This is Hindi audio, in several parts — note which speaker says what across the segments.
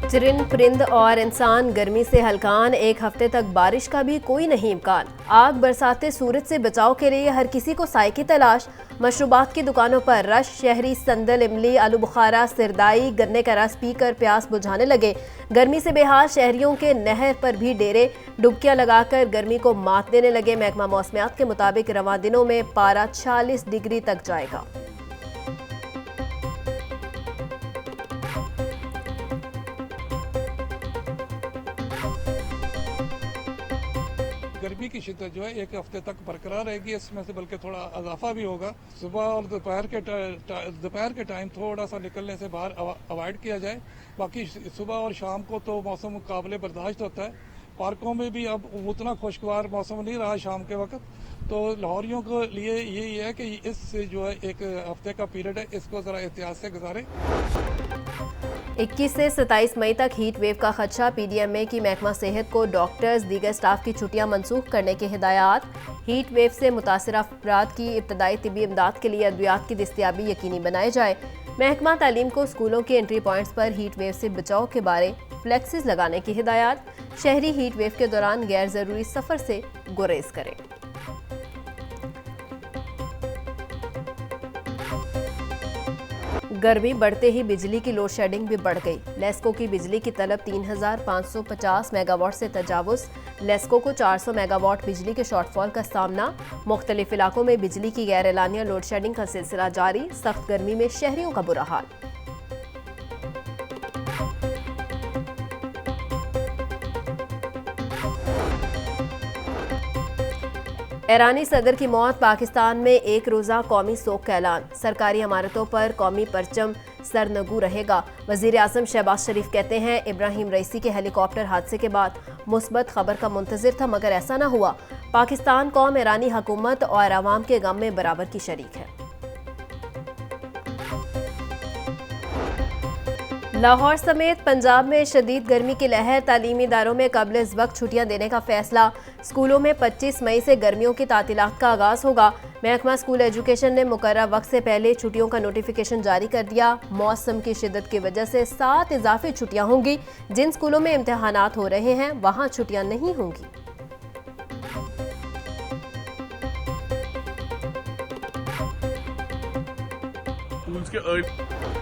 Speaker 1: चिरिंद परिंद और इंसान गर्मी से हलकान, एक हफ्ते तक बारिश का भी कोई नहीं इम्कान। आग बरसाते सूरज से बचाव के लिए हर किसी को साए की तलाश। मशरूबात की दुकानों पर रश, शहरी संदल, इमली, आलू बुखारा, सिरदाई, गन्ने का रस पीकर प्यास बुझाने लगे। गर्मी से बेहाल शहरियों के नहर पर भी डेरे, डुबकियां लगाकर गर्मी को मात देने लगे। महकमा मौसमियात के मुताबिक रवां दिनों में पारा 40 डिग्री तक जाएगा।
Speaker 2: गर्मी की शिद्दत जो है एक हफ्ते तक बरकरार रहेगी, इसमें से बल्कि थोड़ा इजाफा भी होगा। सुबह और दोपहर के टाइम थोड़ा सा निकलने से बाहर अवॉइड किया जाए। बाकी सुबह और शाम को तो मौसम काबिल बर्दाश्त होता है। पार्कों में भी अब उतना खुशगवार मौसम नहीं रहा शाम के वक्त, तो लाहौरियों के लिए यही है कि इस जो है एक हफ्ते का पीरियड है, इसको ज़रा एहतियात से गुजारें।
Speaker 1: 21 से 27 मई तक हीट वेव का खदशा। पीडीएमए की महकमा सेहत को डॉक्टर्स, दीगर स्टाफ की छुट्टियां मनसूख करने की हिदायत। हीट वेव से मुतासरा अफराद की इब्तदाई तिबी इमदाद के लिए अद्वियात की दस्तियाबी यकीनी बनाई जाए। महकमा तालीम को स्कूलों के एंट्री पॉइंट्स पर हीट वेव से बचाव के बारे फ्लैक्सेस लगाने की हिदायत। शहरी हीट वेव के दौरान गैर जरूरी सफर से गुरेज करें। गर्मी बढ़ते ही बिजली की लोड शेडिंग भी बढ़ गई। लेस्को की बिजली की तलब 3550 मेगावाट से तजावुज। लेस्को को 400 मेगावाट बिजली के शॉर्टफॉल का सामना। मुख्तलिफ इलाकों में बिजली की गैर एलानिया लोड शेडिंग का सिलसिला जारी। सख्त गर्मी में शहरियों का बुरा हाल। ईरानी सदर की मौत। पाकिस्तान में एक रोज़ा कौमी सोग का ऐलान। सरकारी इमारतों पर कौमी परचम सरनगू रहेगा। वज़ीर आज़म शहबाज शरीफ कहते हैं, इब्राहिम रईसी के हेलीकॉप्टर हादसे के बाद मुस्बत खबर का मुंतज़िर था, मगर ऐसा ना हुआ। पाकिस्तान कौम ईरानी हुकूमत और आवाम के गम में बराबर की शरीक है। लाहौर समेत पंजाब में शदीद गर्मी की लहर। तालीमी इदारों में कबल इस वक्त छुट्टियां देने का फैसला। स्कूलों में 25 मई से गर्मियों की तातीलात का आगाज होगा। महकमा स्कूल एजुकेशन ने मुकर्रर वक्त से पहले छुट्टियों का नोटिफिकेशन जारी कर दिया। मौसम की शिद्दत की वजह से 7 इजाफी छुट्टियां होंगी। जिन स्कूलों में इम्तहानात हो रहे हैं वहां छुट्टियां नहीं होंगी।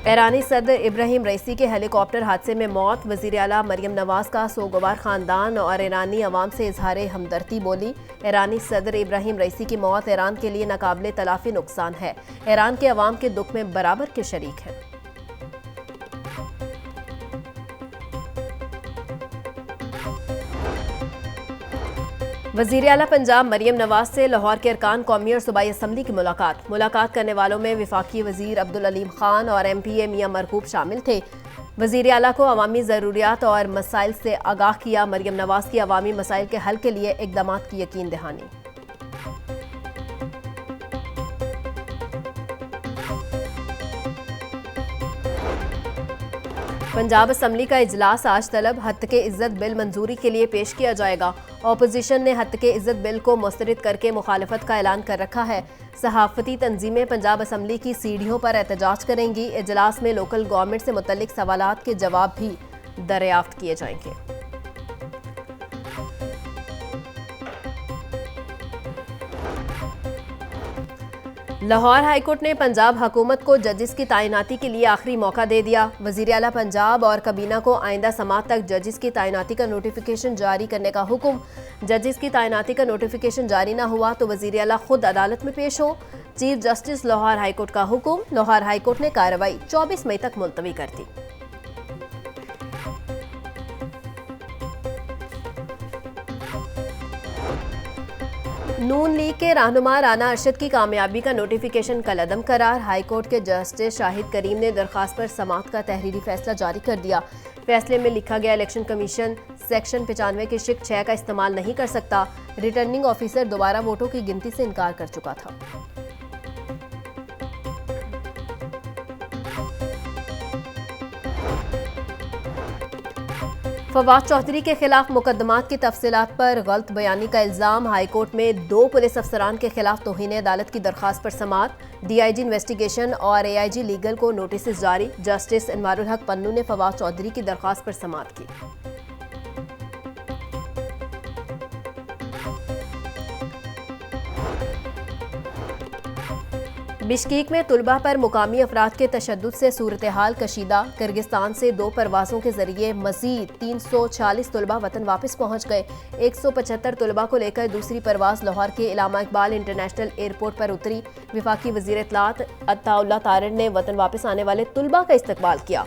Speaker 1: ईरानी सदर इब्राहिम रईसी के हेलीकॉप्टर हादसे में मौत। वज़ीर आला मरियम नवाज का सोगवार खानदान और ईरानी अवाम से इजहार हमदर्दी बोली। ईरानी सदर इब्राहिम रईसी की मौत ईरान के लिए नाकाबिले तलाफी नुकसान है। ईरान के अवाम के दुख में बराबर के शरीक है। वज़ीर आला पंजाब मरियम नवाज से लाहौर के अरकान कौमी और सूबाई असम्बली की मुलाकात करने वालों में वफाकी वज़ीर अब्दुल अलीम खान और MPA मियां मरहूब शामिल थे। वज़ीर आला को अवामी ज़रूरियात और मसाइल से आगाह किया। मरियम नवाज की अवामी मसाइल के हल के लिए इक़दामात की यकीन दहानी। पंजाब असम्बली का इजलास आज तलब। हत्के इज्जत बिल मंजूरी के लिए पेश किया जाएगा। ऑपोजिशन ने हत्के इज्जत बिल को मुस्तरद करके मुखालफत का ऐलान कर रखा है। सहाफ़ती तंजीमें पंजाब असम्बली की सीढ़ियों पर एहतजाज करेंगी। इजलास में लोकल गवर्नमेंट से मुतल्लिक सवालात के जवाब भी दरियाफ्त किए जाएंगे। लाहौर हाईकोर्ट ने पंजाब हुकूमत को जजिस की तैनाती के लिए आखिरी मौका दे दिया। वज़ीर आला पंजाब और कबीना को आइंदा समात तक जजिस की तैनाती का नोटिफिकेशन जारी करने का हुक्म। जजिस की तैनाती का नोटिफिकेशन जारी न हुआ तो वज़ीर आला खुद अदालत में पेश हो। चीफ जस्टिस लाहौर हाईकोर्ट का हुक्म। लाहौर हाईकोर्ट ने कार्रवाई 24 मई तक मुलतवी कर दी। नून लीग के रहनुमा राना अरशद की कामयाबी का नोटिफिकेशन कलअदम करार। हाईकोर्ट के जस्टिस शाहिद करीम ने दरखास्त पर समाअत का तहरीरी फैसला जारी कर दिया। फैसले में लिखा गया, इलेक्शन कमीशन सेक्शन 95 के शिक 6 का इस्तेमाल नहीं कर सकता। रिटर्निंग ऑफिसर दोबारा वोटों की गिनती से इनकार कर चुका था। फवाद चौधरी के खिलाफ मुकदमात की तफसीलात पर गलत बयानी का इल्जाम। हाईकोर्ट में 2 पुलिस अफसरान के खिलाफ तौहीन अदालत की दरखास्त पर समाअत। डीआईजी इन्वेस्टिगेशन और एआईजी लीगल को नोटिस जारी। जस्टिस इनवारुल हक पन्नू ने फवाद चौधरी की दरखास्त पर समाअत की। बिश्केक में तुलबा पर मुकामी अफराद के तशद्दुद से सूरत हाल कशीदा। किर्गिस्तान से 2 परवाज़ों के जरिए मजीद 340 तुलबा वतन वापस पहुँच गए। 175 तुलबा को लेकर दूसरी परवाज़ लाहौर के इलामा इकबाल इंटरनेशनल एयरपोर्ट पर उतरी। वफाकी वज़ीर इत्तलात अताउल्लाह तारिर ने वतन वापस आने वाले तुलबा का इस्तकबाल किया।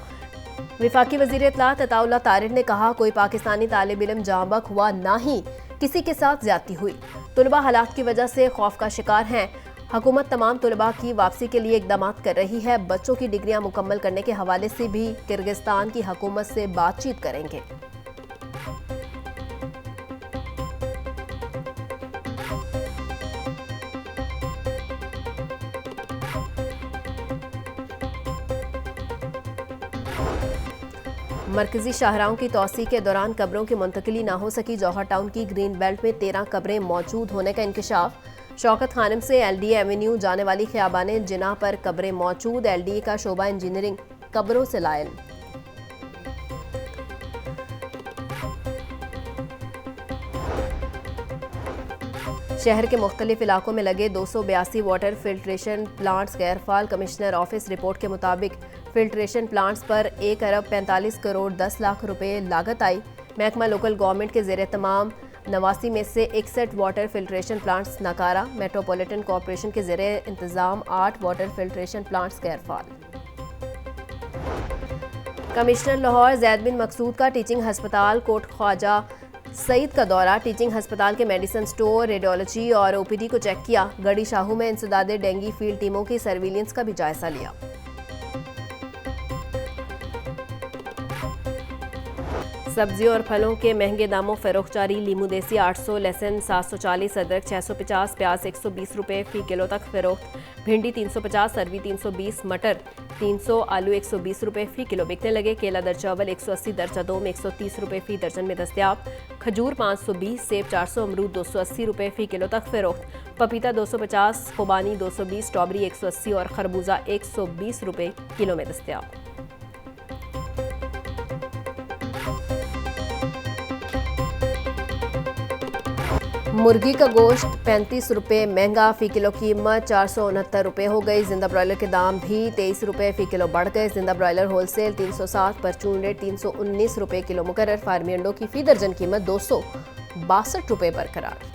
Speaker 1: वफाकी वज़ीर इत्तलात अताउल्लाह तारिर ने कहा, कोई पाकिस्तानी तालिब इल्म जांबक हुआ, ना ही किसी के साथ ज्यादती हुई। तुलबा हालात की वजह से खौफ का शिकार हैं। हुकूमत तमाम तुलबा की वापसी के लिए इकदाम कर रही है। बच्चों की डिग्रियां मुकम्मल करने के हवाले से भी किर्गिस्तान की हुकूमत से बातचीत करेंगे। मरकजी शाहराहों की तोसी के दौरान कब्रों की मुंतकिली ना हो सकी। जौहर टाउन की ग्रीन बेल्ट में 13 कब्रें मौजूद होने का इंकशाफ। शौकत खानम से एलडीए एवेन्यू जाने वाली खियाबाने जिना पर कब्रें मौजूद। एलडीए का शोबा इंजीनियरिंग कब्रों से लायल। शहर के मुख्तलिफ इलाकों में लगे 282 वाटर फिल्ट्रेशन प्लांट्स गैरफाल। कमिश्नर ऑफिस रिपोर्ट के मुताबिक फिल्ट्रेशन प्लांट्स पर 1 अरब 45 करोड़ 10 लाख रुपए लागत आई। महकमा लोकल गवर्नमेंट के ज़ेरे तमाम 89 में से 61 वाटर फिल्ट्रेशन प्लांट्स नाकारा। मेट्रोपॉलिटन कॉरपोरेशन के ज़ेरे इंतज़ाम 8 वाटर फिल्ट्रेशन प्लांट्स गैरफाल। कमिश्नर लाहौर ज़ैद बिन मकसूद का टीचिंग हस्पताल कोट ख्वाजा सईद का दौरा। टीचिंग हस्पताल के मेडिसिन स्टोर, रेडियोलॉजी और ओपीडी को चेक किया। गढ़ी शाहू में इंसदादे डेंगी फील्ड टीमों की सर्विलियंस का भी जायजा लिया। सब्जियों और फलों के महंगे दामों फरोख्त जारी। लीमू देसी 800, लहसुन 740, अदरक 650, प्याज 120 रुपये फी किलो तक फरोख्त। भिंडी 350, अरवी 320, मटर 300, आलू 120 रुपये फी किलो बिकने लगे। केला दरचावल 180, दरचा 2 में 130 रुपये फी दर्जन में दस्तियाब। खजूर 520, सेब 400, अमरूद 280 रुपये फी किलो तक फरोख्त। पपीता 250, खुबानी 220, स्ट्रॉबेरी 180 और खरबूजा 120 रुपये किलो में दस्तियाब। मुर्गी का गोश्त 35 रुपये महंगा, फी किलो कीमत 469 रुपये हो गई। जिंदा ब्रॉयलर के दाम भी 23 रुपये फी किलो बढ़ गए। जिंदा ब्रॉयलर होलसेल 360, परचून रेट 319 रुपये किलो मुकर्रर। फार्मी अंडों की फी दर्जन कीमत 262 रुपये बरकरार।